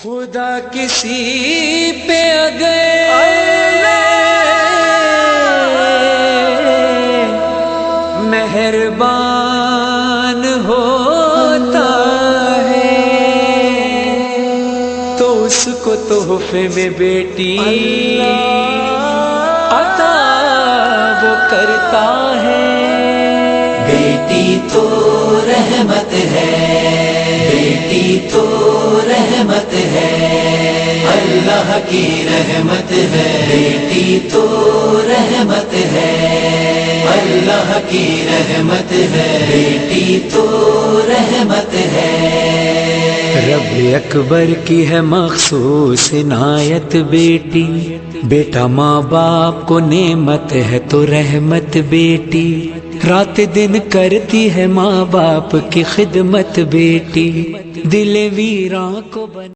خدا کسی پہ اگر مہربان ہوتا ہے تو اس کو تحفے میں بیٹی عطا وہ کرتا ہے۔ بیٹی تو رحمت ہے، بیٹی تو رحمت ہے، اللہ کی رحمت ہے۔ بیٹی تو رحمت ہے، اللہ کی رحمت ہے۔ بیٹی تو رحمت ہے۔ رب اکبر کی ہے مخصوص عنایت بیٹی، بیٹا ماں باپ کو نعمت ہے تو رحمت بیٹی، رات دن کرتی ہے ماں باپ کی خدمت بیٹی، دل ویراں کو